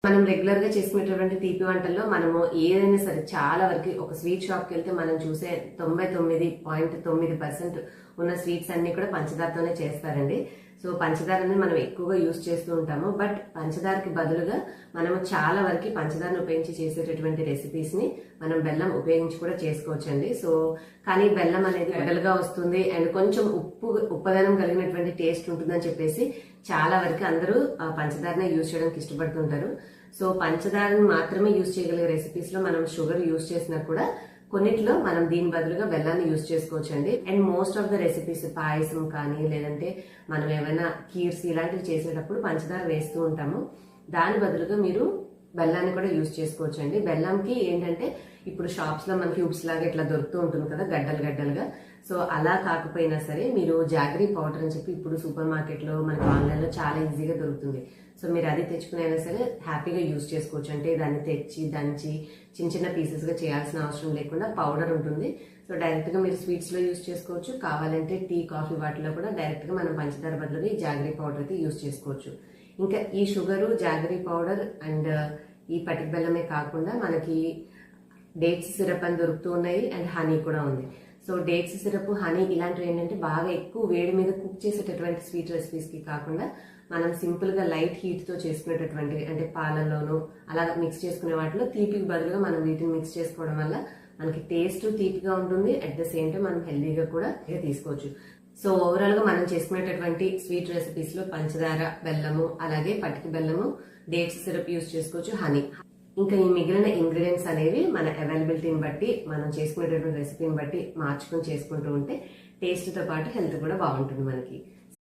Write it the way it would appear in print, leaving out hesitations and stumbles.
మనం రెగ్యులర్ గా చేసుకునేటువంటి తీపి వంటల్లో మనము ఏదైనా సరే చాలా వరకు ఒక స్వీట్ షాప్ కి వెళ్తే మనం చూసే 99.9% ఉన్న స్వీట్స్ అన్ని కూడా పంచదారతోనే చేస్తారండి. సో పంచదారని మనం ఎక్కువగా యూజ్ చేస్తూ ఉంటాము. బట్ పంచదారకి బదులుగా మనము చాలా వరకు పంచదారను ఉపయోగించి చేసేటటువంటి రెసిపీస్ ని మనం బెల్లం ఉపయోగించి కూడా చేసుకోవచ్చండి. సో కానీ బెల్లం అనేది గడ్డలుగా వస్తుంది అండ్ కొంచెం ఉప్పదనం కలిగినటువంటి టేస్ట్ ఉంటుందని చెప్పేసి చాలా వరకు అందరూ పంచదారనే యూజ్ చేయడానికి ఇష్టపడుతుంటారు. సో పంచదారని మాత్రమే యూజ్ చేయగలిగే రెసిపీస్ లో మనం షుగర్ యూజ్ చేసినా కూడా కొన్నిట్లో మనం దీని బదులుగా బెల్లాన్ని యూజ్ చేసుకోవచ్చు అండి. And most of the recipes payasam కానీ లేదంటే మనం ఏమైనా కీర్స్ ఇలాంటివి చేసేటప్పుడు పంచదార వేస్తూ ఉంటాము. దాని బదులుగా మీరు బెల్లాన్ని కూడా యూజ్ చేసుకోవచ్చు అండి. బెల్లంకి ఏంటంటే ఇప్పుడు షాప్స్ లో మనకి క్యూబ్స్ లాగా ఇట్లా దొరుకుతూ ఉంటుంది కదా, గడ్డలు గడ్డలుగా. సో అలా కాకపోయినా సరే మీరు జాగరీ పౌడర్ అని చెప్పి ఇప్పుడు సూపర్ మార్కెట్ లో మనకి ఆన్లైన్ లో చాలా ఈజీగా దొరుకుతుంది. సో మీరు అది తెచ్చుకునైనా సరే హ్యాపీగా యూజ్ చేసుకోవచ్చు. అంటే దాన్ని తెచ్చి దంచి చిన్న చిన్న పీసెస్ గా చేయాల్సిన అవసరం లేకుండా పౌడర్ ఉంటుంది. సో డైరెక్ట్ గా మీరు స్వీట్స్ లో యూజ్ చేసుకోవచ్చు. కావాలంటే టీ కాఫీ వాటిలో కూడా డైరెక్ట్ గా మనం పంచదార బదులుగా ఈ జాగరీ పౌడర్ అయితే యూజ్ చేసుకోవచ్చు. ఇంకా ఈ షుగరు, జాగరీ పౌడర్ అండ్ ఈ పటిక బెల్లమే కాకుండా మనకి డేట్స్ సిరప్ అని దొరుకుతూ ఉన్నాయి అండ్ హనీ కూడా ఉంది. సో డేట్స్ సిరప్, హనీ ఇలాంటివి ఏంటంటే బాగా ఎక్కువ వేడి మీద కుక్ చేసేటటువంటి స్వీట్ రెసిపీస్ కి కాకుండా మనం సింపుల్ గా లైట్ హీట్ తో చేసుకునేటటువంటి అంటే పాలల్లోనూ అలా మిక్స్ చేసుకునే వాటిలో తీపికి బదులుగా మనం వీటిని మిక్స్ చేసుకోవడం వల్ల మనకి టేస్ట్ తీపిగా ఉంటుంది. అట్ ద సేమ్ టైం మనం హెల్దీగా కూడా తీసుకోవచ్చు. సో ఓవరాల్ గా మనం చేసుకునేటటువంటి స్వీట్ రెసిపీస్ లో పంచదార, బెల్లము, అలాగే పటిక బెల్లము, డేట్స్ సిరప్ యూజ్ చేసుకోవచ్చు, హనీ. ఇంకా ఈ మిగిలిన ఇంగ్రీడియంట్స్ అనేవి మన అవైలబిలిటీని బట్టి మనం చేసుకునేటటువంటి రెసిపీని బట్టి మార్చుకొని చేసుకుంటూ ఉంటే టేస్ట్ తో పాటు హెల్త్ కూడా బాగుంటుంది మనకి.